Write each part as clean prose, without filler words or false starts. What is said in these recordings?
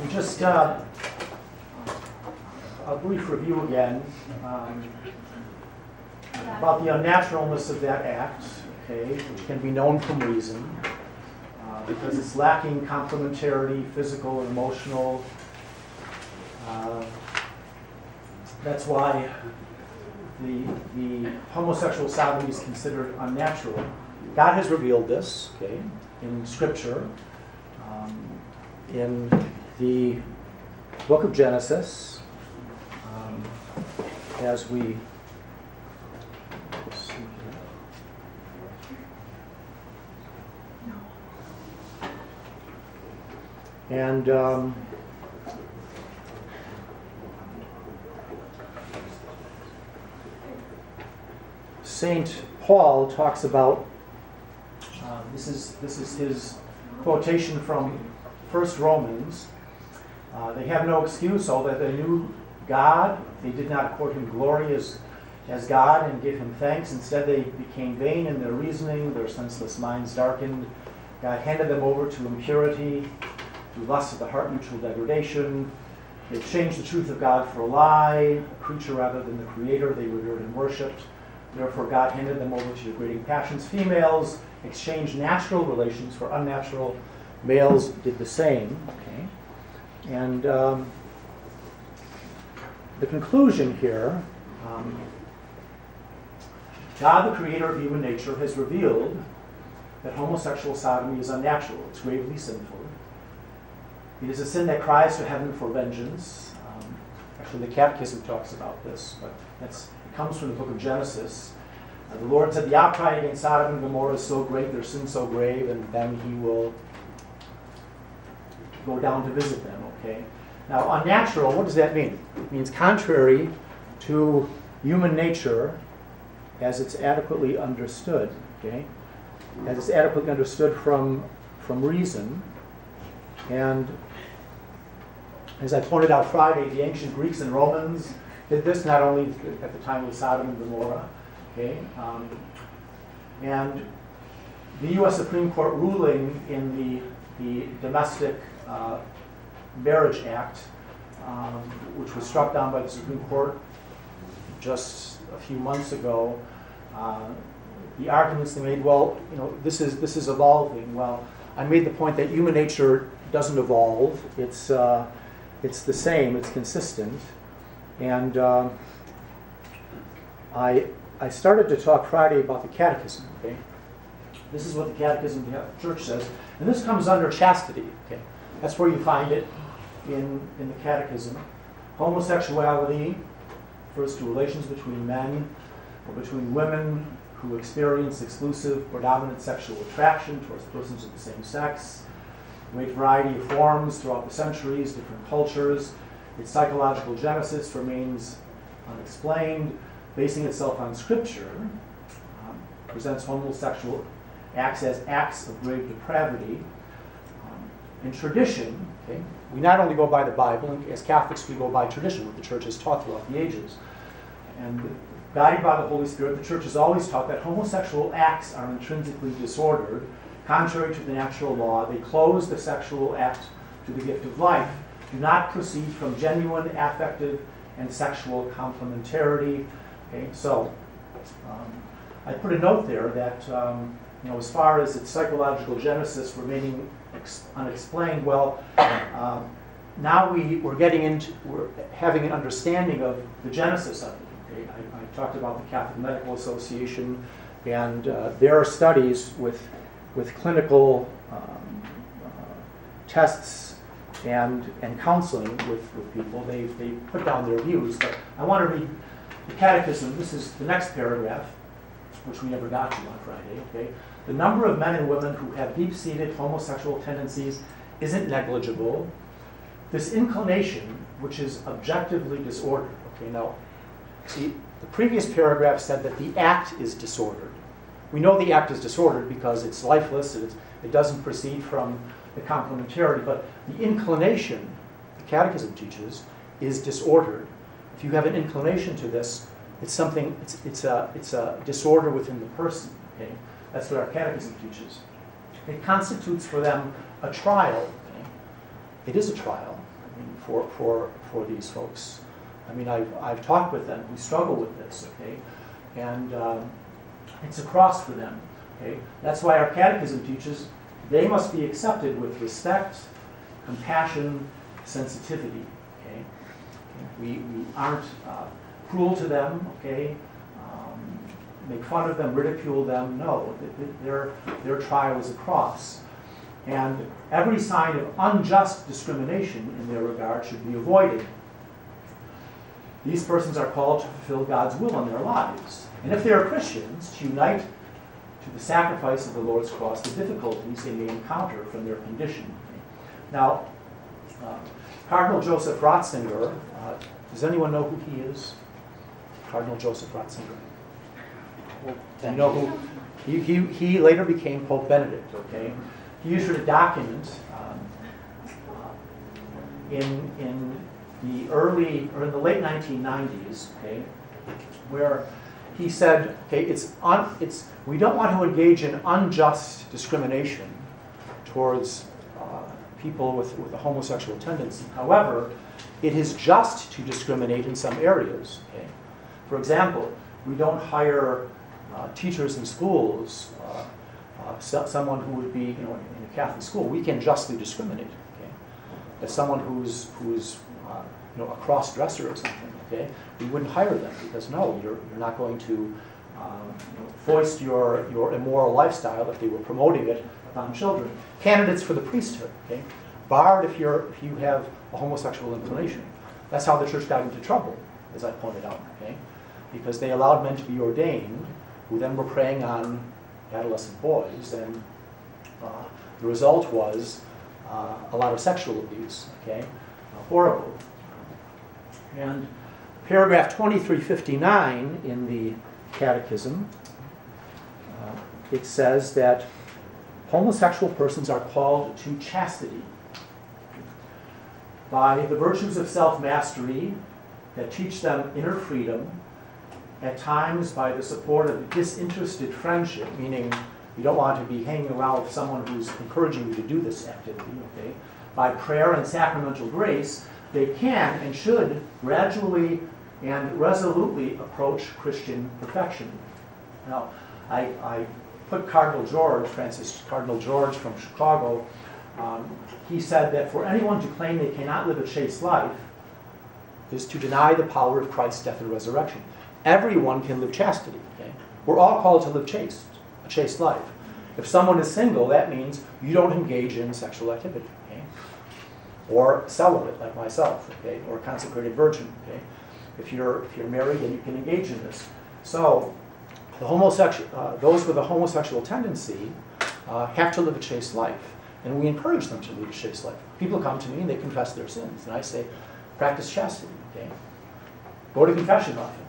We just a brief review again about the unnaturalness of that act, okay, which can be known from reason, because it's lacking complementarity, physical and emotional. That's why the homosexual sodomy is considered unnatural. God has revealed this, okay, in Scripture, in the book of Genesis, as we see here. And Saint Paul talks about, this is his quotation from 1 Romans. They have no excuse, although they knew God. They did not accord him glory as God and give him thanks. Instead, they became vain in their reasoning, their senseless minds darkened. God handed them over to impurity, to lust of the heart, mutual degradation. They exchanged the truth of God for a lie, a creature rather than the Creator they revered and worshipped. Therefore, God handed them over to degrading passions. Females exchanged natural relations for unnatural. Males did the same. Okay? And the conclusion here, God, the creator of human nature, has revealed that homosexual sodomy is unnatural. It's gravely sinful. It is a sin that cries to heaven for vengeance. Actually, the Catechism talks about this, but it comes from the book of Genesis. The Lord said, the outcry against Sodom and Gomorrah is so great, their sin so grave, and then he will go down to visit them, okay? Now, unnatural, what does that mean? It means contrary to human nature as it's adequately understood, okay? As it's adequately understood from reason. And as I pointed out Friday, the ancient Greeks and Romans did this not only at the time of Sodom and Gomorrah, okay? And the U.S. Supreme Court ruling in the Domestic Marriage Act, which was struck down by the Supreme Court just a few months ago, the arguments they made, well, this is evolving. Well, I made the point that human nature doesn't evolve. It's the same. It's consistent. And I started to talk Friday about the Catechism. Okay, this is what the Catechism of the Church says, and this comes under chastity. Okay, that's where you find it in the Catechism. Homosexuality refers to relations between men or between women who experience exclusive or dominant sexual attraction towards persons of the same sex. Great variety of forms throughout the centuries, different cultures. Its psychological genesis remains unexplained, basing itself on Scripture, presents homosexual acts as acts of grave depravity. In tradition, okay, we not only go by the Bible, and as Catholics we go by tradition, what the Church has taught throughout the ages. And guided by the Holy Spirit, the Church has always taught that homosexual acts are intrinsically disordered, contrary to the natural law. They close the sexual act to the gift of life, do not proceed from genuine affective and sexual complementarity. Okay, so I put a note there that as far as its psychological genesis remaining unexplained, well, now we're having an understanding of the genesis of it. Okay? I talked about the Catholic Medical Association, and there are studies with clinical tests and counseling with people. They put down their views, but I want to read the Catechism. This is the next paragraph, which we never got to on Friday. Okay, the number of men and women who have deep-seated homosexual tendencies isn't negligible. This inclination, which is objectively disordered. Okay, now, see, the previous paragraph said that the act is disordered. We know the act is disordered because it's lifeless, it doesn't proceed from the complementarity, but the inclination, the Catechism teaches, is disordered. If you have an inclination to this, It's something. It's a disorder within the person. Okay, that's what our catechism teaches. It constitutes for them a trial. Okay? It is a trial. I mean, for these folks. I mean, I've talked with them who struggle with this. Okay, and it's a cross for them. Okay, that's why our catechism teaches they must be accepted with respect, compassion, sensitivity. Okay, we aren't cruel to them. Okay, make fun of them, ridicule them. No, their trial is a cross, and every sign of unjust discrimination in their regard should be avoided. These persons are called to fulfill God's will in their lives, and if they are Christians, to unite to the sacrifice of the Lord's cross the difficulties they may encounter from their condition. Now, Cardinal Joseph Ratzinger, does anyone know who he is? Cardinal Joseph Ratzinger. You know who? He later became Pope Benedict. Okay, he issued a document in the late 1990s. Okay, where he said, okay, we don't want to engage in unjust discrimination towards people with a homosexual tendency. However, it is just to discriminate in some areas. Okay? For example, we don't hire teachers in schools, someone who would be, in a Catholic school. We can justly discriminate. Okay? As someone who's a cross-dresser or something. Okay, we wouldn't hire them because no, you're not going to foist your immoral lifestyle if they were promoting it upon children. Candidates for the priesthood, okay, barred if you have a homosexual inclination. That's how the church got into trouble, as I pointed out, okay, because they allowed men to be ordained who then were preying on adolescent boys, and the result was a lot of sexual abuse. Okay, horrible. And paragraph 2359 in the Catechism, it says that homosexual persons are called to chastity by the virtues of self-mastery that teach them inner freedom, at times by the support of disinterested friendship, meaning you don't want to be hanging around with someone who's encouraging you to do this activity, okay? By prayer and sacramental grace, they can and should gradually and resolutely approach Christian perfection. Now, I put Francis Cardinal George from Chicago, he said that for anyone to claim they cannot live a chaste life is to deny the power of Christ's death and resurrection. Everyone can live chastity. Okay? We're all called to live a chaste life. If someone is single, that means you don't engage in sexual activity. Okay? Or celibate, like myself, okay? Or a consecrated virgin. Okay? If you're married, then you can engage in this. So, those with a homosexual tendency have to live a chaste life, and we encourage them to live a chaste life. People come to me and they confess their sins, and I say, practice chastity. Okay? Go to confession often.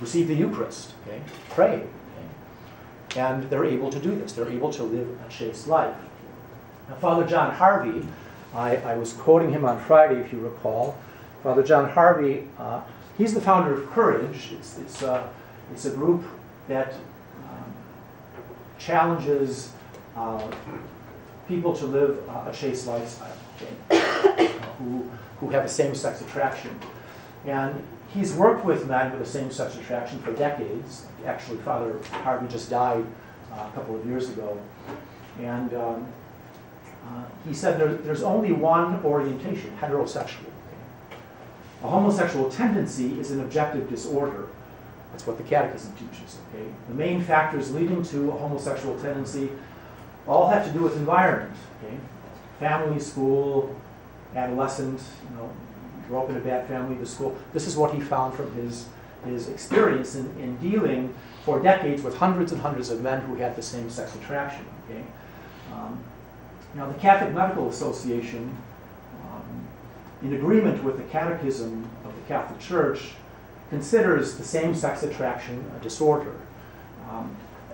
Receive the Eucharist. Okay? Pray. Okay? And they're able to do this. They're able to live a chaste life. Now, Father John Harvey, I was quoting him on Friday, if you recall. Father John Harvey, he's the founder of Courage. It's a group that challenges people to live a chaste lifestyle, okay? who have a same-sex attraction. And he's worked with men with a same-sex attraction for decades. Actually, Father Harvey just died a couple of years ago. And he said there's only one orientation, heterosexual. Okay? A homosexual tendency is an objective disorder. That's what the Catechism teaches. Okay? The main factors leading to a homosexual tendency all have to do with environment. Okay? Family, school, adolescent, grew up in a bad family, the school. This is what he found from his experience in dealing for decades with hundreds and hundreds of men who had the same sex attraction. Okay? Now, the Catholic Medical Association, in agreement with the Catechism of the Catholic Church, considers the same-sex attraction a disorder.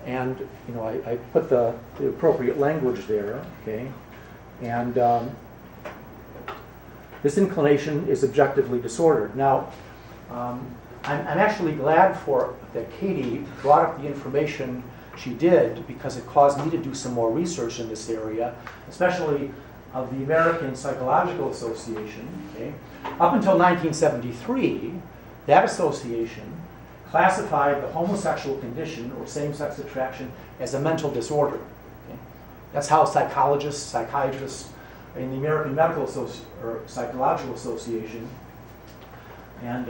And I put the appropriate language there, okay? And this inclination is objectively disordered. Now, I'm actually glad that Katie brought up the information she did, because it caused me to do some more research in this area, especially of the American Psychological Association. Okay? Up until 1973, that association classified the homosexual condition or same-sex attraction as a mental disorder. Okay? That's how psychologists, psychiatrists in the American Psychological Association, and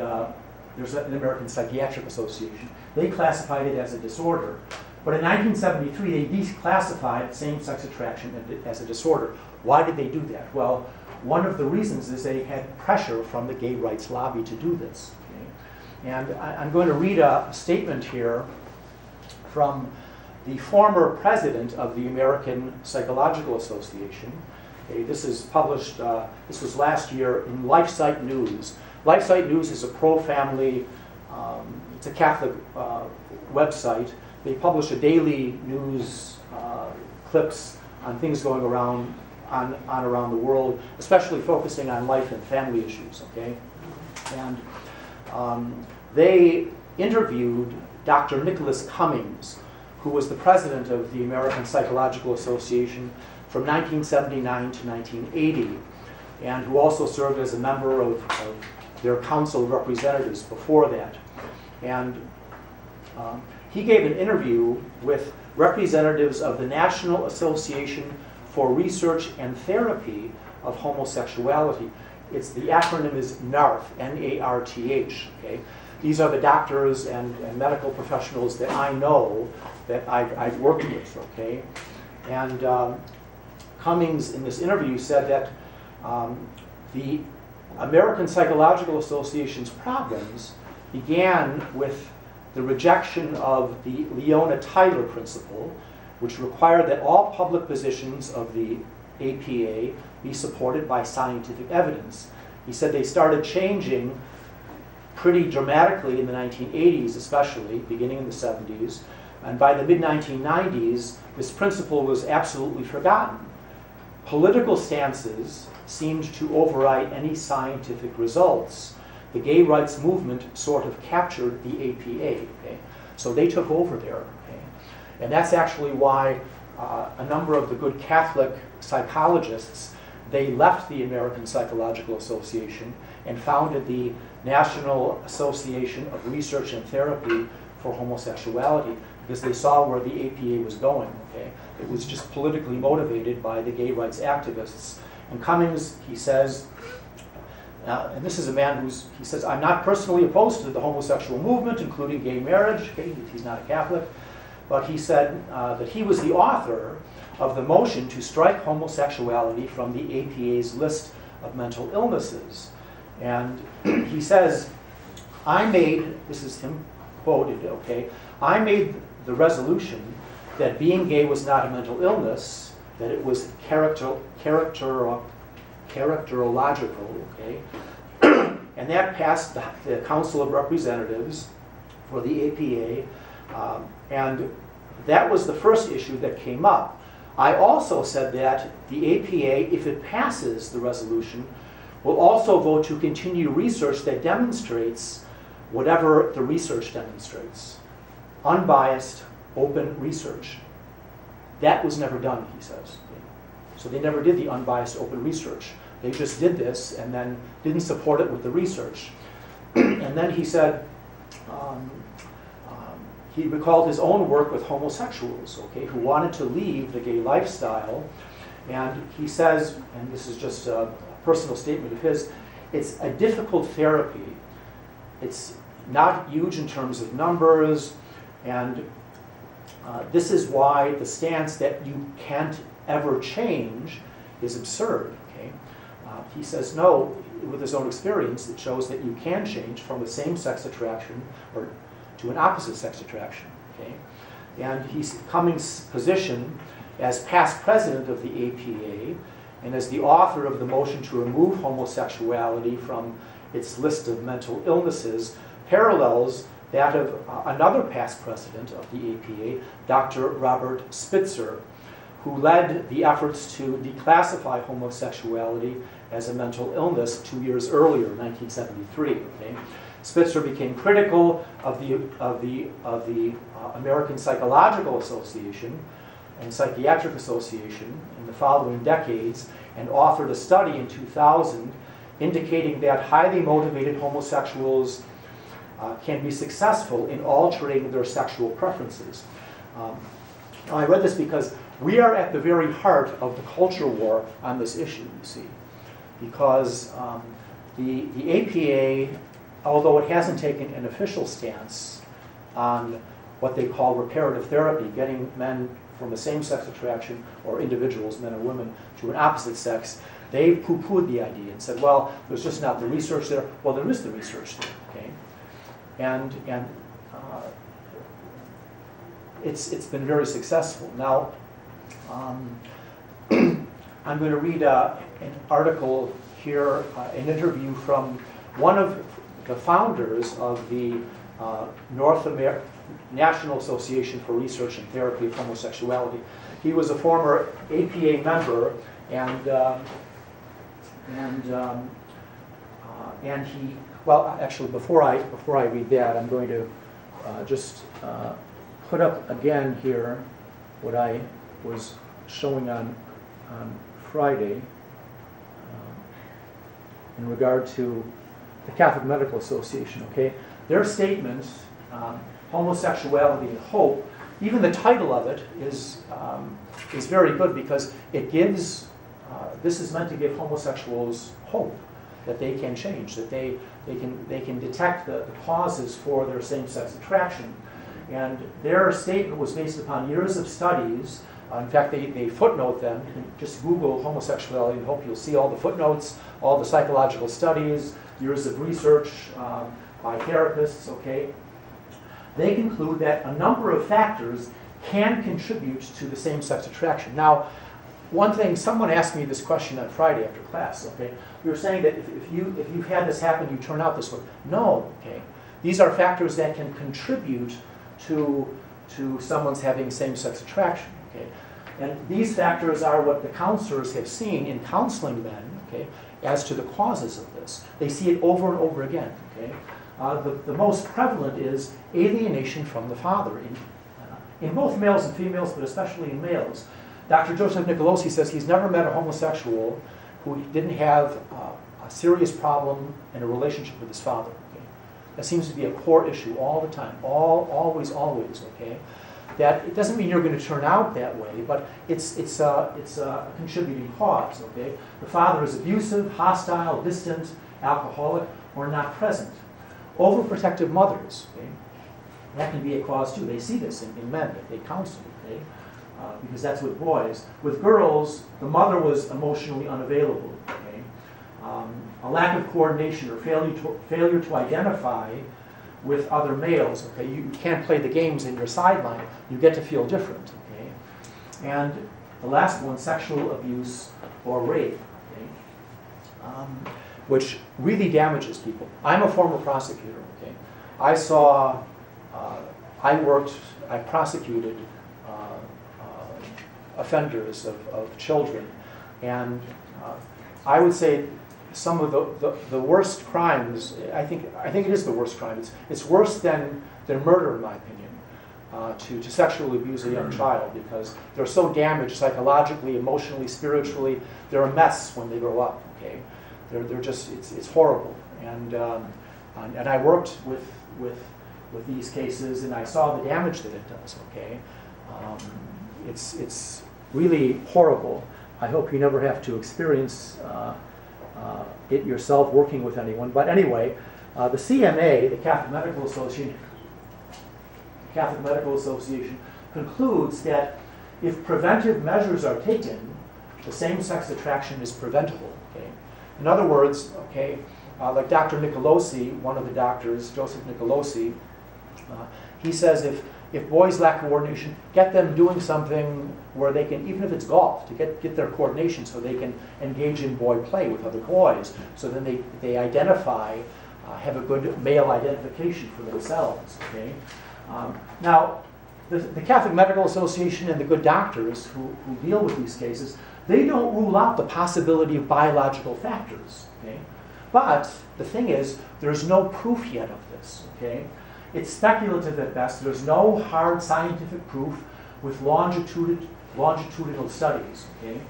there's an American Psychiatric Association, they classified it as a disorder. But in 1973, they declassified same-sex attraction as a disorder. Why did they do that? Well, one of the reasons is they had pressure from the gay rights lobby to do this. Okay? And I'm going to read a statement here from the former president of the American Psychological Association. Okay, this is published, this was last year in LifeSite News. LifeSite News is a pro-family, it's a Catholic website. They publish a daily news clips on things going around around the world, especially focusing on life and family issues. Okay, and they interviewed Dr. Nicholas Cummings, who was the president of the American Psychological Association from 1979 to 1980, and who also served as a member of their Council of Representatives before that. And he gave an interview with representatives of the National Association for Research and Therapy of Homosexuality. The acronym is NARTH, N-A-R-T-H. Okay? These are the doctors and medical professionals that I know, that I've worked with. Okay? And Cummings, in this interview, said that the American Psychological Association's problems began with the rejection of the Leona-Tyler principle, which required that all public positions of the APA be supported by scientific evidence. He said they started changing pretty dramatically in the 1980s, especially, beginning in the 70s, and by the mid-1990s, this principle was absolutely forgotten. Political stances seemed to override any scientific results. The gay rights movement sort of captured the APA. Okay? So they took over there. Okay? And that's actually why a number of the good Catholic psychologists, they left the American Psychological Association and founded the National Association of Research and Therapy for Homosexuality, because they saw where the APA was going. Okay? It was just politically motivated by the gay rights activists. And Cummings, he says, and this is a man he says, I'm not personally opposed to the homosexual movement, including gay marriage. Okay, he's not a Catholic. But he said that he was the author of the motion to strike homosexuality from the APA's list of mental illnesses. And he says, this is him quoted, okay, I made the resolution that being gay was not a mental illness, that it was characterological, okay? And that passed the Council of Representatives for the APA, and that was the first issue that came up. I also said that the APA, if it passes the resolution, will also vote to continue research that demonstrates whatever the research demonstrates. Unbiased, open research. That was never done, he says. So they never did the unbiased, open research. They just did this and then didn't support it with the research. And then he said, he recalled his own work with homosexuals, okay, who wanted to leave the gay lifestyle. And he says, and this is just a personal statement of his, it's a difficult therapy. It's not huge in terms of numbers, and this is why the stance that you can't ever change is absurd. Okay? He says, no, with his own experience, it shows that you can change from a same-sex attraction or to an opposite-sex attraction. Okay? And he's Cummings' position as past president of the APA and as the author of the motion to remove homosexuality from its list of mental illnesses parallels that of another past president of the APA, Dr. Robert Spitzer, who led the efforts to declassify homosexuality as a mental illness 2 years earlier, 1973. Okay? Spitzer became critical of the American Psychological Association and Psychiatric Association in the following decades, and authored a study in 2000 indicating that highly motivated homosexuals can be successful in altering their sexual preferences. I read this because we are at the very heart of the culture war on this issue, you see. Because the APA, although it hasn't taken an official stance on what they call reparative therapy, getting men from a same-sex attraction, or individuals, men or women, to an opposite sex, they've poo-pooed the idea and said, well, there's just not the research there. Well, there is the research there, okay? And it's been very successful. Now, I'm going to read an article here, an interview from one of the founders of the National Association for Research and Therapy of Homosexuality. He was a former APA member, and he, well, actually, before I read that, I'm going to just put up again here what I was showing on Friday in regard to the Catholic Medical Association. Okay, their statement, homosexuality and hope. Even the title of it is very good because it gives. This is meant to give homosexuals hope that they can change, that they can detect the causes for their same-sex attraction. And their statement was based upon years of studies. In fact, they footnote them. You can just Google homosexuality and hope. You'll see all the footnotes, all the psychological studies, years of research by therapists, okay? They conclude that a number of factors can contribute to the same-sex attraction. Now, one thing, someone asked me this question on Friday after class, okay? We were saying that if you've had this happen, you turn out this way. No, okay? These are factors that can contribute to someone's having same-sex attraction, okay? And these factors are what the counselors have seen in counseling men, okay, as to the causes of this. They see it over and over again, okay? The most prevalent is alienation from the father in both males and females, but especially in males. Dr. Joseph Nicolosi says he's never met a homosexual who didn't have a serious problem in a relationship with his father. Okay? That seems to be a core issue all the time, always, okay? That it doesn't mean you're going to turn out that way, but it's a contributing cause, okay? The father is abusive, hostile, distant, alcoholic, or not present. Overprotective mothers, okay? That can be a cause too. They see this in men that they counsel, okay? Because that's with boys. With girls, the mother was emotionally unavailable, okay? A lack of coordination or failure to identify with other males, okay? You can't play the games in your sideline. You get to feel different, okay? And the last one, sexual abuse or rape, okay? Which really damages people. I'm a former prosecutor, okay? I prosecuted offenders of children, and I would say some of the worst crimes. I think it is the worst crime. It's worse than murder, in my opinion, to sexually abuse a young child, because they're so damaged psychologically, emotionally, spiritually. They're a mess when they grow up. Okay, they're just it's horrible. And I worked with these cases, and I saw the damage that it does. Okay, it's really horrible. I hope you never have to experience it yourself working with anyone. But anyway, the CMA, the Catholic Medical Association, concludes that if preventive measures are taken, the same-sex attraction is preventable. Okay? In other words, okay, like Dr. Nicolosi, one of the doctors, Joseph Nicolosi, he says if boys lack coordination, get them doing something where they can, even if it's golf, to get their coordination so they can engage in boy play with other boys. So then they identify, have a good male identification for themselves. Okay. Now, the Catholic Medical Association and the good doctors who deal with these cases, they don't rule out the possibility of biological factors. Okay. But the thing is, there's no proof yet of this, okay? It's speculative at best. There's no hard scientific proof with longitudinal studies, okay?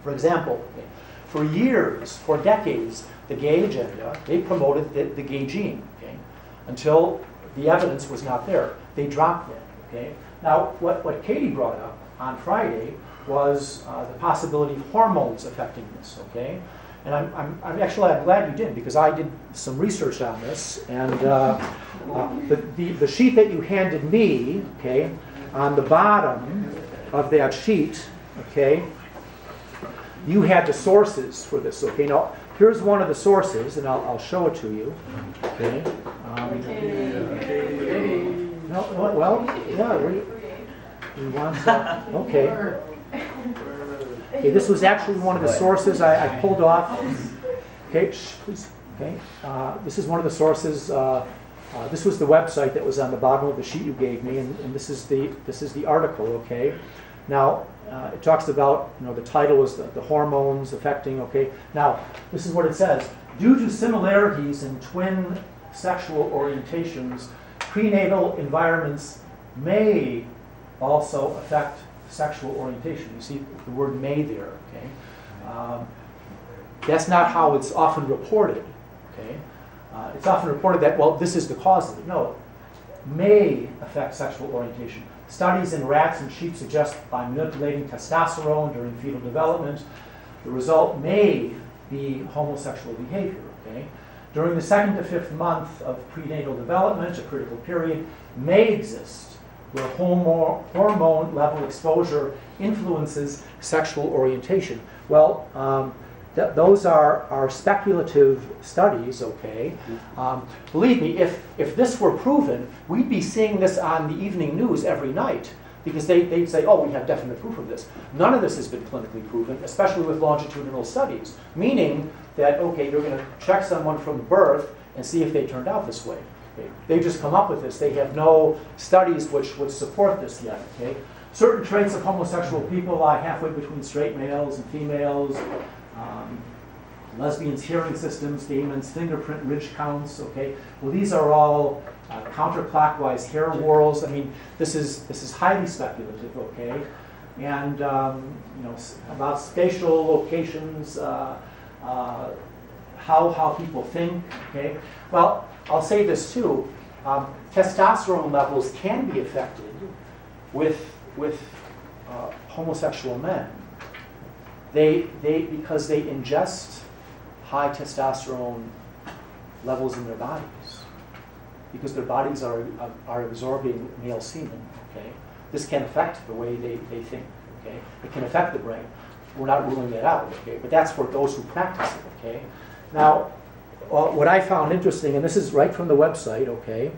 For example, okay, for years, for decades, the gay agenda, they promoted the gay gene, okay? Until the evidence was not there. They dropped it, okay? Now, what Katie brought up on Friday was the possibility of hormones affecting this, okay? And I'm glad you did, because I did some research on this, and the sheet that you handed me, okay, on the bottom of that sheet, okay, you had the sources for this, okay? Now, here's one of the sources, and I'll show it to you, okay? No, well, yeah, we want to, okay. Okay, this was actually one of the sources I pulled off. Okay, please. Okay, this is one of the sources. This was the website that was on the bottom of the sheet you gave me, and this is the article. Okay, now it talks about, the title is the hormones affecting. Okay, now this is what it says: due to similarities in twin sexual orientations, prenatal environments may also affect sexual orientation. You see the word "may" there. Okay, that's not how it's often reported. Okay, it's often reported that, well, this is the cause of it. No, may affect sexual orientation. Studies in rats and sheep suggest by manipulating testosterone during fetal development, the result may be homosexual behavior. Okay, during the 2nd to 5th month of prenatal development, a critical period may exist where hormone level exposure influences sexual orientation. Well, those are speculative studies, okay? Believe me, if this were proven, we'd be seeing this on the evening news every night, because they'd say, oh, we have definite proof of this. None of this has been clinically proven, especially with longitudinal studies, meaning that, okay, you're going to check someone from birth and see if they turned out this way. Okay. They just come up with this. They have no studies which would support this yet. Okay? Certain traits of homosexual people lie halfway between straight males and females. Lesbians' hearing systems, gay men's fingerprint ridge counts. Okay, well, these are all counterclockwise hair whorls. I mean, this is highly speculative. Okay, and about spatial locations, how people think. Okay, well, I'll say this too. Testosterone levels can be affected with homosexual men. Because they ingest high testosterone levels in their bodies, because their bodies are absorbing male semen. Okay, this can affect the way they think. Okay, it can affect the brain. We're not ruling that out. Okay, but that's for those who practice it. Okay, now what I found interesting, and this is right from the website. Okay,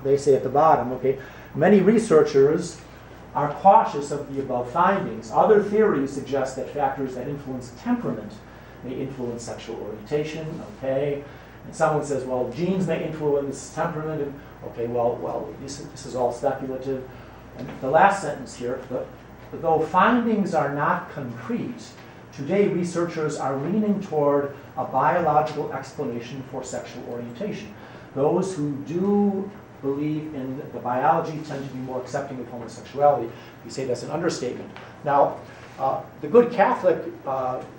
they say at the bottom. Okay, many researchers are cautious of the above findings. Other theories suggest that factors that influence temperament may influence sexual orientation. Okay, and someone says, well, genes may influence temperament. And, okay, well, this is all speculative. And the last sentence here: though findings are not concrete, today researchers are leaning toward a biological explanation for sexual orientation. Those who do believe in the biology tend to be more accepting of homosexuality. You say that's an understatement. Now, the good Catholic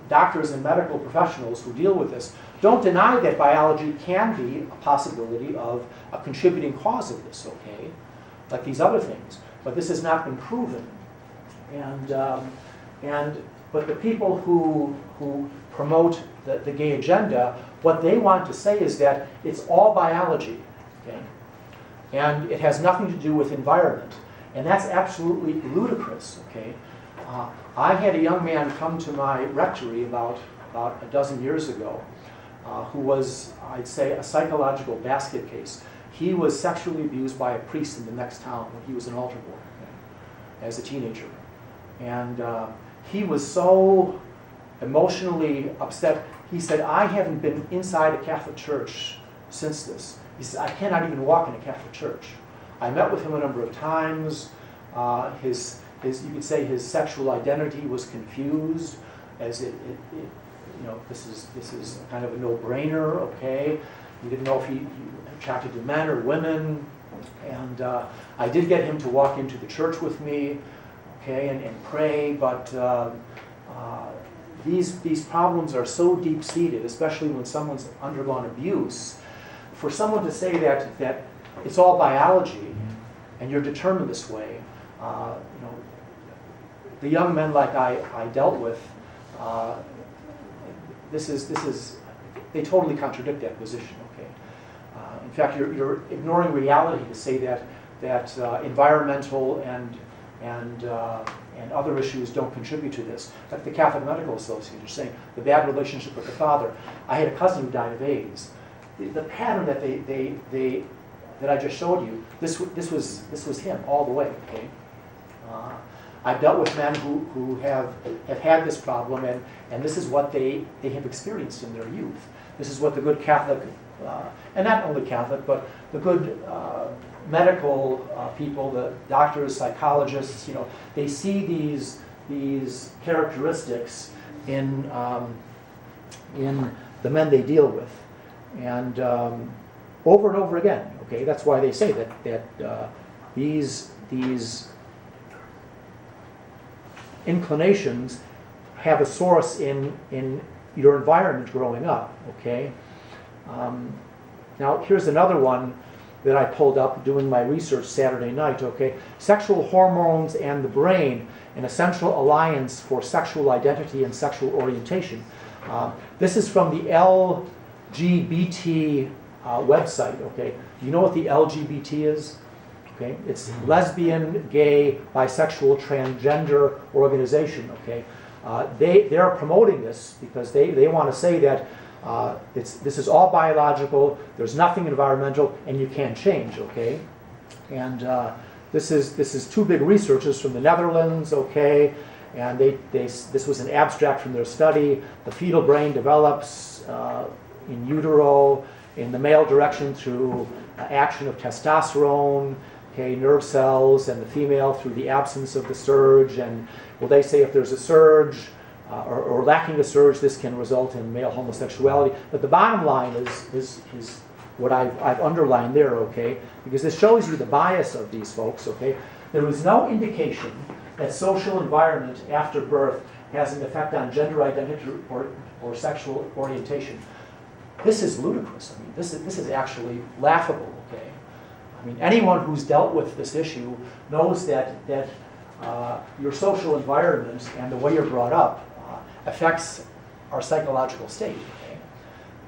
doctors and medical professionals who deal with this don't deny that biology can be a possibility of a contributing cause of this, okay? Like these other things. But this has not been proven. But the people who promote the gay agenda, what they want to say is that it's all biology, okay? And it has nothing to do with environment. And that's absolutely ludicrous, okay? I had a young man come to my rectory about a dozen years ago who was, I'd say, a psychological basket case. He was sexually abused by a priest in the next town when he was an altar boy, okay, as a teenager. And he was so emotionally upset. He said, I haven't been inside a Catholic church since this. He said, I cannot even walk in a Catholic church. I met with him a number of times. You could say his sexual identity was confused, as this is kind of a no-brainer. Okay, he didn't know if attracted to men or women, and I did get him to walk into the church with me, okay, and pray, but these problems are so deep-seated, especially when someone's undergone abuse. For someone to say that it's all biology and you're determined this way, the young men like I dealt with, they totally contradict that position. Okay, in fact, you're ignoring reality to say that environmental and other issues don't contribute to this. Like the Catholic Medical Association is saying the bad relationship with the father. I had a cousin who died of AIDS. The pattern that I just showed you, this was him all the way. Okay. I've dealt with men who have had this problem, and this is what they have experienced in their youth. This is what the good Catholic, and not only Catholic, but the good medical people, the doctors, psychologists, they see these characteristics in the men they deal with, and over and over again. Okay, that's why they say that these inclinations have a source in your environment growing up. Okay. Now here's another one that I pulled up doing my research Saturday night. Okay, sexual hormones and the brain: an essential alliance for sexual identity and sexual orientation. This is from the LGBT website. Okay, do you know what the LGBT is? Okay, it's lesbian, gay, bisexual, transgender organization. Okay, they are promoting this because they want to say that this is all biological. There's nothing environmental, and you can't change. Okay, and this is two big researchers from the Netherlands. Okay, and this was an abstract from their study. The fetal brain develops in utero in the male direction through action of testosterone. Okay, nerve cells, and the female through the absence of the surge. And well, they say if there's a surge or lacking a surge, this can result in male homosexuality. But the bottom line is what I've underlined there. Okay, because this shows you the bias of these folks. Okay, there was no indication that social environment after birth has an effect on gender identity or sexual orientation. This is ludicrous. I mean, this is actually laughable. Okay. I mean, anyone who's dealt with this issue knows that your social environment and the way you're brought up affects our psychological state. Okay?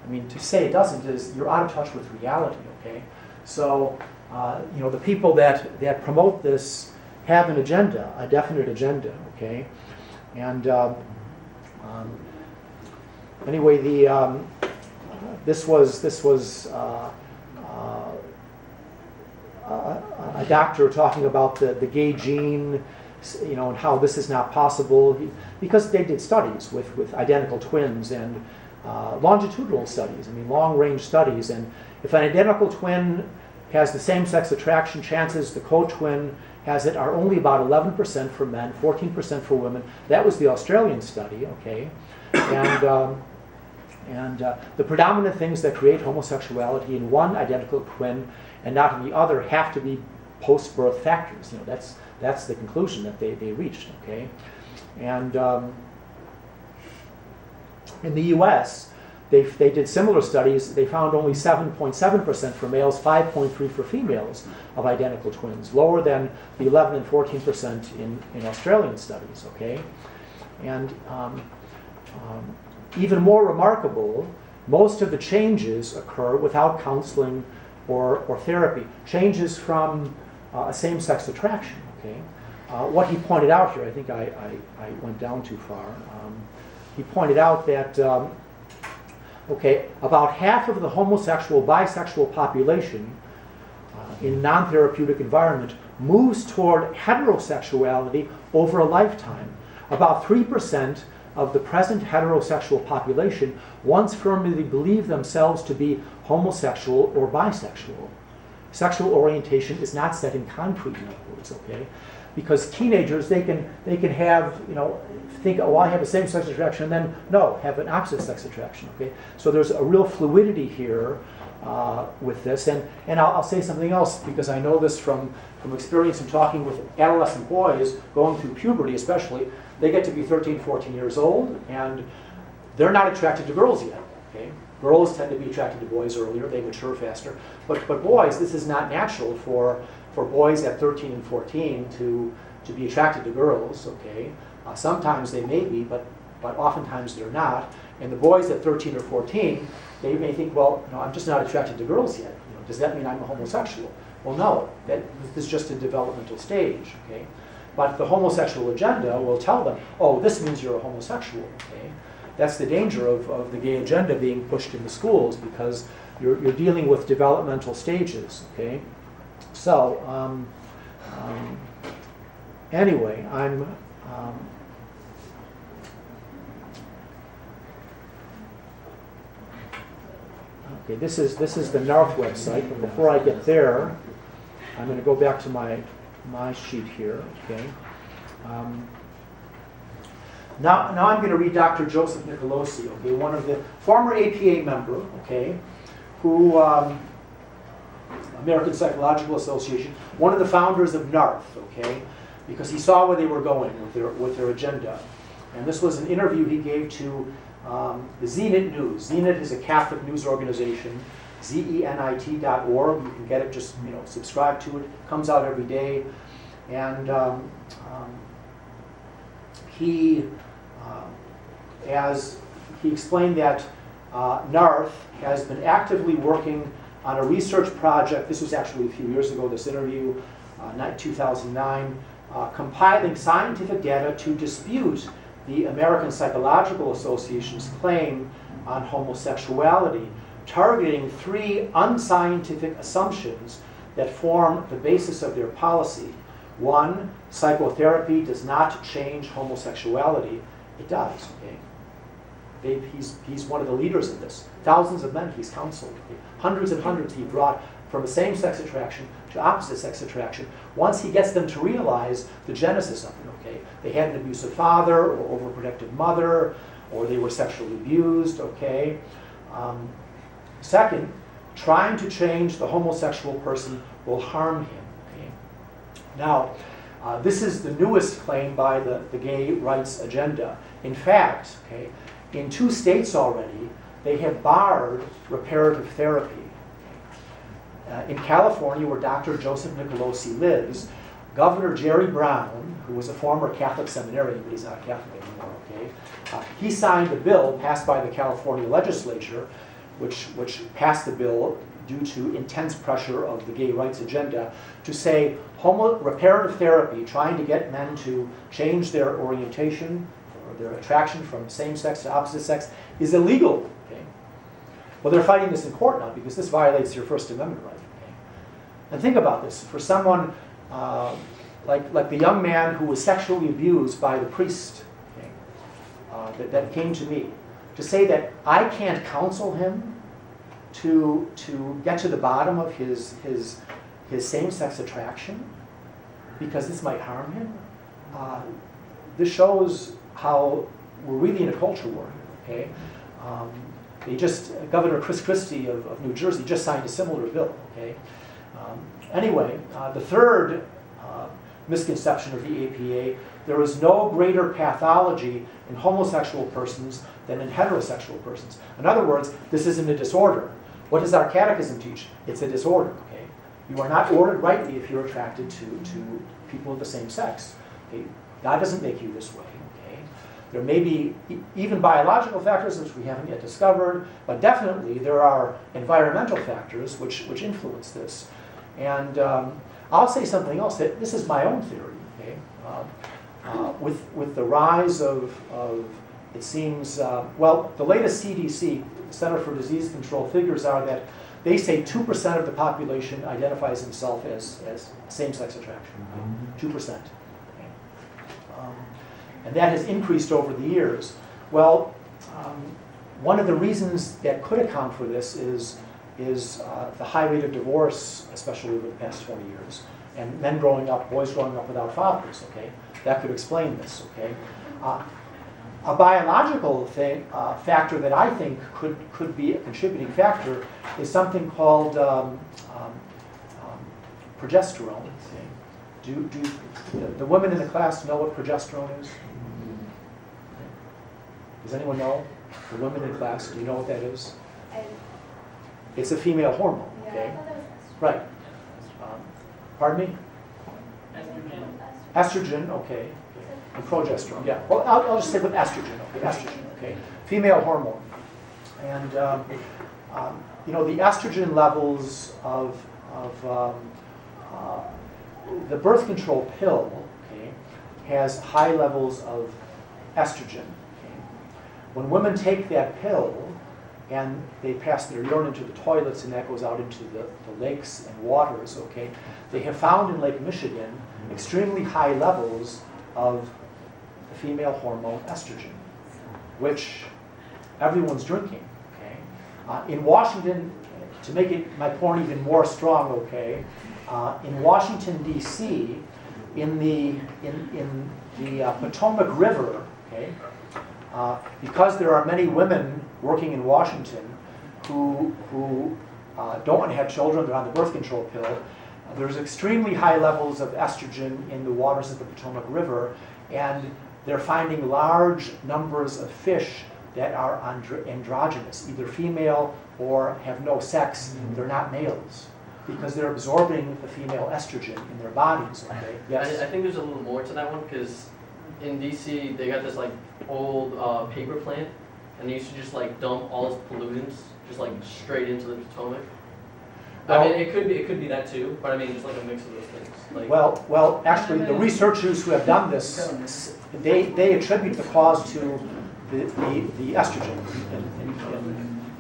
I mean, to say it doesn't is you're out of touch with reality. Okay, so the people that promote this have an agenda, a definite agenda. Okay, and anyway, this was. A doctor talking about the gay gene, and how this is not possible, because they did studies with identical twins and longitudinal studies. I mean, long-range studies. And if an identical twin has the same-sex attraction, chances the co-twin has it are only about 11% for men, 14% for women. That was the Australian study. Okay, and the predominant things that create homosexuality in one identical twin and not in the other have to be post-birth factors. That's the conclusion that they reached. Okay, and in the U.S., they did similar studies. They found only 7.7% for males, 5.3% for females of identical twins, lower than the 11 and 14% in Australian studies. Okay, and even more remarkable, most of the changes occur without counseling or therapy. Changes from a same-sex attraction. Okay, what he pointed out here, I think I went down too far. He pointed out that about half of the homosexual, bisexual population in non-therapeutic environment moves toward heterosexuality over a lifetime. About 3% of the present heterosexual population once firmly believe themselves to be homosexual or bisexual. Sexual orientation is not set in concrete, in other words. Okay, because teenagers they can have think, oh, I have a same-sex attraction, and then no, have an opposite sex attraction. Okay, so there's a real fluidity here with this. And I'll say something else, because I know this from experience in talking with adolescent boys going through puberty especially. They get to be 13, 14 years old, and they're not attracted to girls yet. Okay? Girls tend to be attracted to boys earlier, they mature faster. But boys, this is not natural for boys at 13 and 14 to be attracted to girls. Okay? Sometimes they may be, but oftentimes they're not. And the boys at 13 or 14, they may think, well, no, I'm just not attracted to girls yet. Does that mean I'm a homosexual? Well, no, this is just a developmental stage. Okay? But the homosexual agenda will tell them, oh, this means you're a homosexual. Okay? That's the danger of the gay agenda being pushed in the schools, because you're dealing with developmental stages. Okay? So, anyway, okay, this is the NARTH website, but before I get there, I'm going to go back to my sheet here. Okay. Now I'm going to read Dr. Joseph Nicolosi, okay, one of the former APA member, okay, who American Psychological Association, one of the founders of NARTH, okay, because he saw where they were going with their agenda. And this was an interview he gave to the Zenit News. Zenit is a Catholic news organization, zenit.org. You can get it, just subscribe to it. It comes out every day. And he explained that NARTH has been actively working on a research project. This was actually a few years ago, this interview, 2009, compiling scientific data to dispute the American Psychological Association's claim on homosexuality, targeting 3 unscientific assumptions that form the basis of their policy. 1, psychotherapy does not change homosexuality. It does. Okay? He's one of the leaders in this. Thousands of men he's counseled. Okay? Hundreds and hundreds he brought from a same-sex attraction to opposite-sex attraction. Once he gets them to realize the genesis of it, okay? They had an abusive father or overprotective mother, or they were sexually abused, okay? Second, trying to change the homosexual person will harm him. Okay? Now, this is the newest claim by the gay rights agenda. In fact, okay, in 2 states already, they have barred reparative therapy. In California, where Dr. Joseph Nicolosi lives, Governor Jerry Brown, who was a former Catholic seminarian, but he's not Catholic anymore, okay, he signed a bill passed by the California legislature, which passed the bill due to intense pressure of the gay rights agenda, to say reparative therapy, trying to get men to change their orientation or their attraction from same-sex to opposite sex, is illegal. Okay? Well, they're fighting this in court now because this violates your First Amendment right. Okay? And think about this. For someone like the young man who was sexually abused by the priest, okay, that came to me, to say that I can't counsel him to get to the bottom of his same-sex attraction because this might harm him. This shows how we're really in a culture war. Okay, Governor Chris Christie of New Jersey just signed a similar bill. Okay, anyway, the third misconception of the APA: there is no greater pathology in homosexual persons than in heterosexual persons. In other words, this isn't a disorder. What does our catechism teach? It's a disorder. Okay? You are not ordered rightly if you're attracted to people of the same sex. Okay? God doesn't make you this way. Okay? There may be even biological factors which we haven't yet discovered, but definitely there are environmental factors which influence this. And I'll say something else. That this is my own theory. Okay? With the rise of it seems, well, the latest CDC, Center for Disease Control, figures are that they say 2% of the population identifies himself as same-sex attraction. Okay? 2%. Okay? And that has increased over the years. Well, one of the reasons that could account for this is the high rate of divorce, especially over the past 20 years, and boys growing up without fathers. Okay, that could explain this. Okay, A biological factor that I think could be a contributing factor is something called progesterone. Do the women in the class know what progesterone is? Does anyone know? The women in class, do you know what that is? It's a female hormone. Okay, right. Pardon me? Estrogen. Okay. And progesterone. Yeah. Well, I'll just stick with estrogen. Okay. Estrogen. Okay. Female hormone. And the estrogen levels of the birth control pill, okay, has high levels of estrogen. Okay. When women take that pill and they pass their urine into the toilets and that goes out into the lakes and waters, okay, they have found in Lake Michigan extremely high levels of the female hormone estrogen, which everyone's drinking. Okay. In Washington, to make my point even more strong, okay, in Washington D.C., in the Potomac River, okay, because there are many women working in Washington who don't want to have children, they're on the birth control pill. There's extremely high levels of estrogen in the waters of the Potomac River, and they're finding large numbers of fish that are androgynous, either female or have no sex. They're not males, because they're absorbing the female estrogen in their bodies. Okay? Yes? I think there's a little more to that one, because in DC they got this like old paper plant, and they used to just like dump all its pollutants just like straight into the Potomac. Well, I mean, it could be that too, but I mean just like a mix of those things. Like, well, actually, the researchers who have done this, they attribute the cause to the estrogen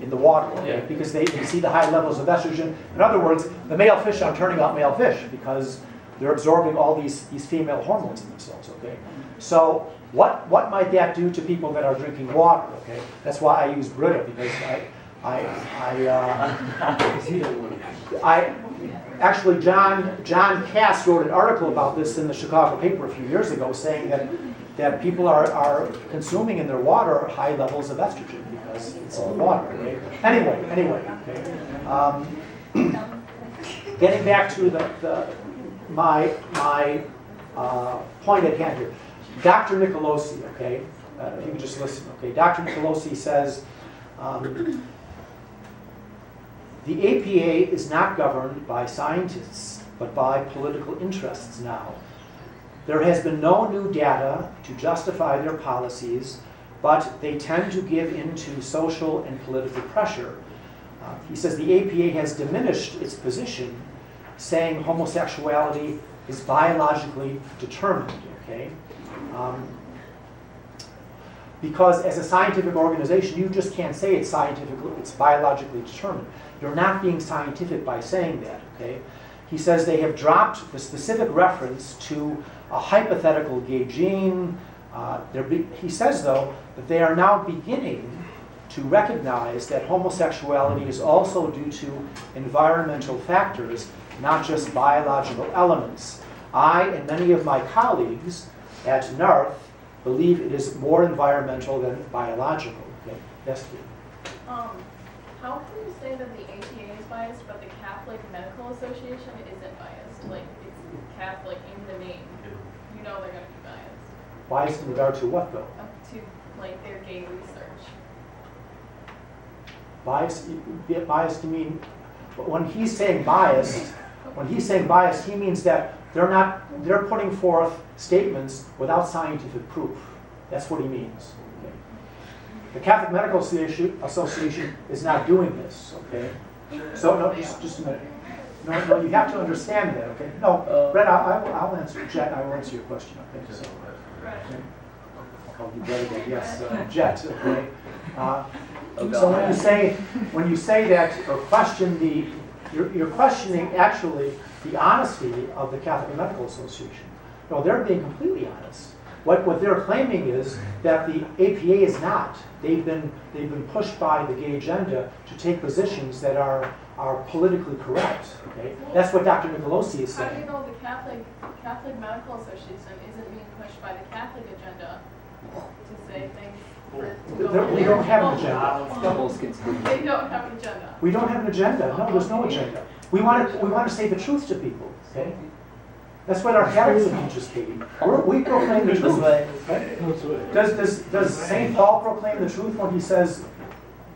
in the water, okay? Yeah. Because they see the high levels of estrogen. In other words, the male fish are turning out male fish because they're absorbing all these female hormones in themselves. Okay, so what might that do to people that are drinking water? Okay, that's why I use Brita, because I actually John Cass wrote an article about this in the Chicago paper a few years ago, saying that people are consuming in their water high levels of estrogen because it's in the water. Okay? Anyway. Okay. Getting back to my point at hand here, Dr. Nicolosi. Okay, if you could just listen. Okay, Dr. Nicolosi says. The APA is not governed by scientists, but by political interests now. There has been no new data to justify their policies, but they tend to give in to social and political pressure. He says the APA has diminished its position, saying homosexuality is biologically determined. Okay? Because as a scientific organization, you just can't say it's biologically determined. You're not being scientific by saying that, okay? He says they have dropped the specific reference to a hypothetical gay gene. He says, though, that they are now beginning to recognize that homosexuality is also due to environmental factors, not just biological elements. I and many of my colleagues at NARTH believe it is more environmental than biological. Okay. Yes, please. How can you say that the APA is biased, but the Catholic Medical Association isn't biased? Like, it's Catholic in the name. You know they're going to be biased. Biased in regard to what, though? To, like, their gay research. Biased, you mean, when he's saying biased, he means that they're putting forth statements without scientific proof. That's what he means. Okay. The Catholic Medical Association is not doing this. Okay. So no, just a minute. No, you have to understand that. Okay. No, Brett, I'll answer. Jet, I will answer your question. Okay. So, okay. I'll call you Brett again. Yes, Jet. Okay. So when you say that or question you're questioning actually the honesty of the Catholic Medical Association. No, they're being completely honest. What they're claiming is that the APA is not. They've been pushed by the gay agenda to take positions that are politically correct. Okay, that's what Dr. Nicolosi is saying. How do you know the Catholic Medical Association isn't being pushed by the Catholic agenda to say things. We don't have an agenda. They don't have an agenda. We don't have an agenda. No, there's no agenda. We want to say the truth to people. Okay? That's what our catechism teaches, Katie. We proclaim the truth. Okay? Does St. Paul proclaim the truth when he says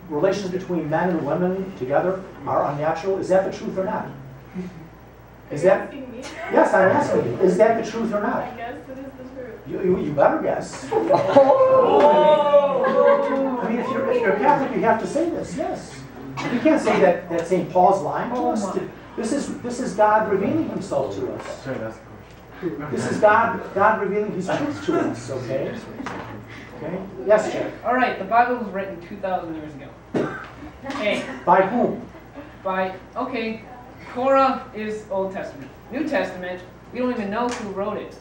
relations between men and women together are unnatural? Is that the truth or not? Is that? Asking me? Yes, I'm asking you. Is that the truth or not? I guess it is the truth. You better guess. I mean, if you're Catholic, you have to say this. Yes. You can't say that St. Paul's lying to us. This is God revealing Himself to us. This is God revealing His truth to us. Okay. Okay. Yes, Jack. All right. The Bible was written 2,000 years ago. Okay. By whom? Okay. Torah is Old Testament. New Testament, we don't even know who wrote it.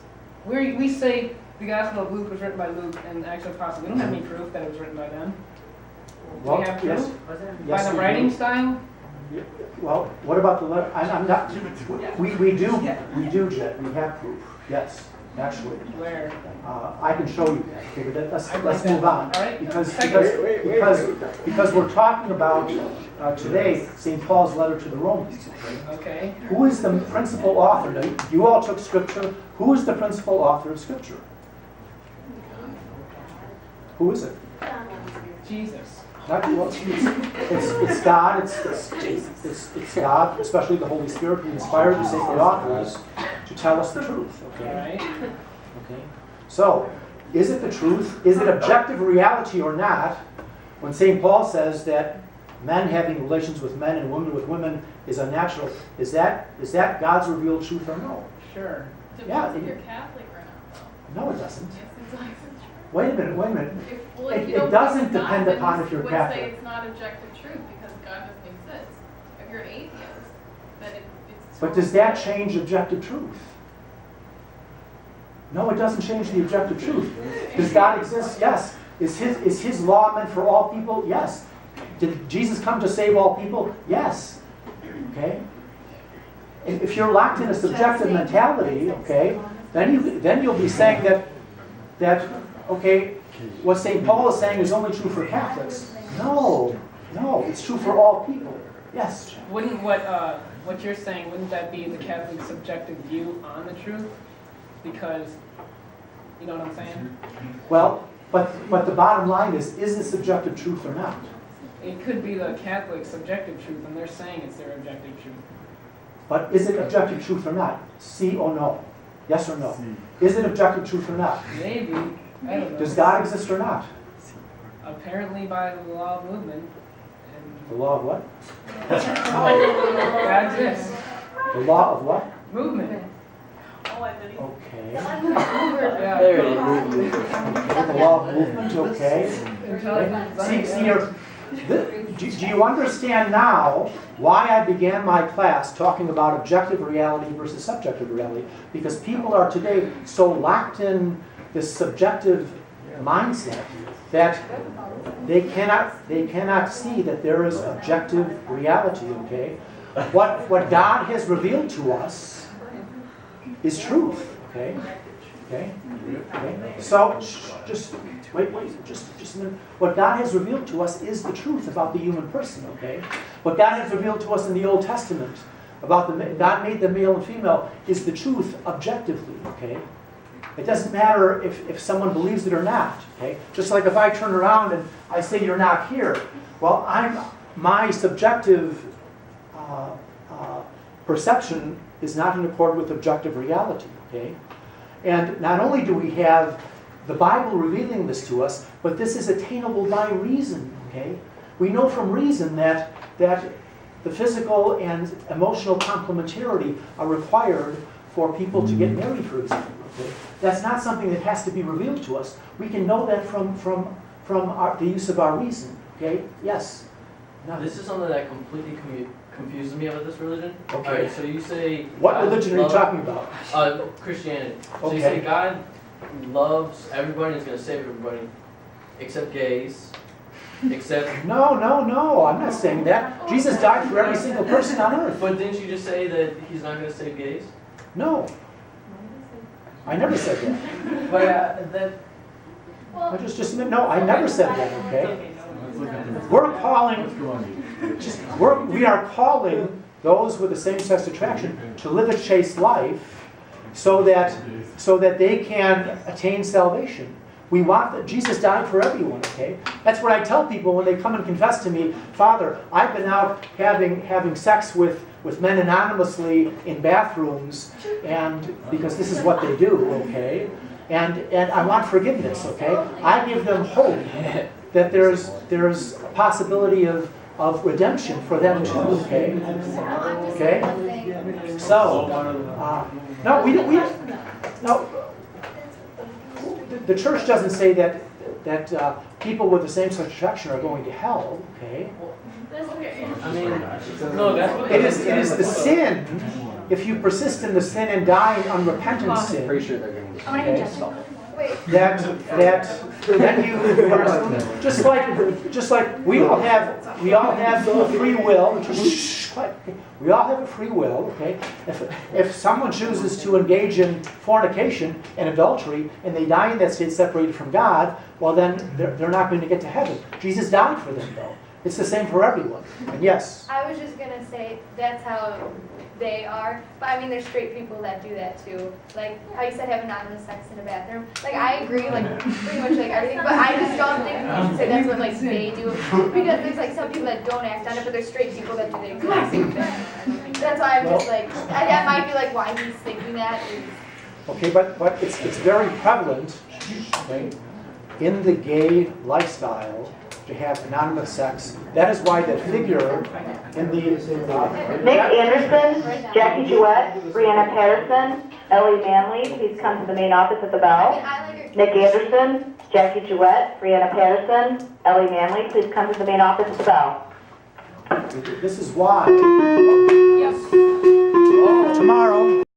We say the Gospel of Luke was written by Luke and Acts of the Apostles. We don't have any proof that it was written by them. Well, we have proof? Yes, by the we writing do. style? Well, what about the letter? I'm not. We do, Jet. We have proof. Yes, actually. Where? I can show you that. Okay, but let's that. move on. All right. Because we're talking about today St. Paul's letter to the Romans. Okay. Who is the principal author? Now, you all took Scripture. Who is the principal author of Scripture? Who is it? Jesus. Not, well, it's God. It's God, especially the Holy Spirit, who inspired the sacred authors to tell us the truth. All Okay. right. Okay. So, is it the truth? Is it objective reality or not? When St. Paul says that men having relations with men and women with women is unnatural, is that God's revealed truth or no? Sure. Depends if you're Catholic or not, though. No, it doesn't. Yes, it does. Wait a minute. If It doesn't believe depend God, upon then if you're you would Catholic. say it's not objective truth because God doesn't exist. If you're an atheist, then it's. But does that change objective truth? No, it doesn't change the objective truth. Does God exist? Yes. Is his law meant for all people? Yes. Did Jesus come to save all people? Yes. Okay? And if you're locked in a subjective mentality, okay, then you'll be saying that okay, what St. Paul is saying is only true for Catholics. No, it's true for all people. Yes. Wouldn't what you're saying, wouldn't that be the Catholic subjective view on the truth? Because, you know what I'm saying? Well, but the bottom line is it subjective truth or not? It could be the Catholic subjective truth, and they're saying it's their objective truth. But is it objective truth or not? See or no? Yes or no? Is it objective truth or not? Maybe. I don't know. Does God exist or not? Apparently by the law of movement. The law of what? God exists. The law of what? Movement. Okay. Yeah. There it is. The law of movement, okay. Do you understand now why I began my class talking about objective reality versus subjective reality? Because people are today so locked in this subjective mindset that they cannot see that there is objective reality, okay? What God has revealed to us is truth, okay? Okay? So, just wait, just a minute. What God has revealed to us is the truth about the human person, okay? What God has revealed to us in the Old Testament about God made the male and female is the truth objectively, okay? It doesn't matter if someone believes it or not, okay? Just like if I turn around and I say you're not here, well, my subjective perception is not in accord with objective reality, okay? And not only do we have the Bible revealing this to us, but this is attainable by reason, okay? We know from reason that the physical and emotional complementarity are required for people to get married, for example, okay? That's not something that has to be revealed to us. We can know that from the use of our reason, okay? Yes? This is something that completely confuses me about this religion. Okay. All right, so you say What God religion are you talking about? Christianity. So Okay. you say God loves everybody and is going to save everybody, except gays, except. No, I'm not saying that. Jesus died for every single person on earth. But didn't you just say that He's not going to save gays? No. I never said that. But that. I just no, I never said that, okay? We're calling, we are calling those with the same-sex attraction to live a chaste life so that they can attain salvation. We want that Jesus died for everyone, okay? That's what I tell people when they come and confess to me, Father, I've been out having sex with men anonymously in bathrooms, and because this is what they do, okay? And I want forgiveness, okay? I give them hope that there's a possibility of redemption for them too, okay? Okay? So, no, we no. The church doesn't say that people with the same-sex attraction are going to hell, okay? I mean, No, that's what It is the sin. If you persist in the sin and die in unrepentant sin, Pretty sure they're going to. okay, that then you just like we all have free will. We all have a free will, okay? If someone chooses to engage in fornication and adultery and they die in that state separated from God, well then they're not going to get to heaven. Jesus died for them though. It's the same for everyone. And yes. I was just gonna say that's how they are, but I mean there's straight people that do that too. Like how you said have anonymous sex in a bathroom. Like I agree, like pretty much like everything, but I just don't think we should say that's what like they do. Because there's like some people that don't act on it, but there's straight people that do the exact same thing. That's why I'm just like that might be like why he's thinking that is Okay, but it's very prevalent, okay, in the gay lifestyle to have anonymous sex. That is why the figure in the Nick Anderson, Jackie Jewett, Brianna Patterson, Ellie Manley, please come to the main office at the bell. Nick Anderson, Jackie Jewett, Brianna Patterson, Ellie Manley, please come to the main office at the bell. this is why. Yep.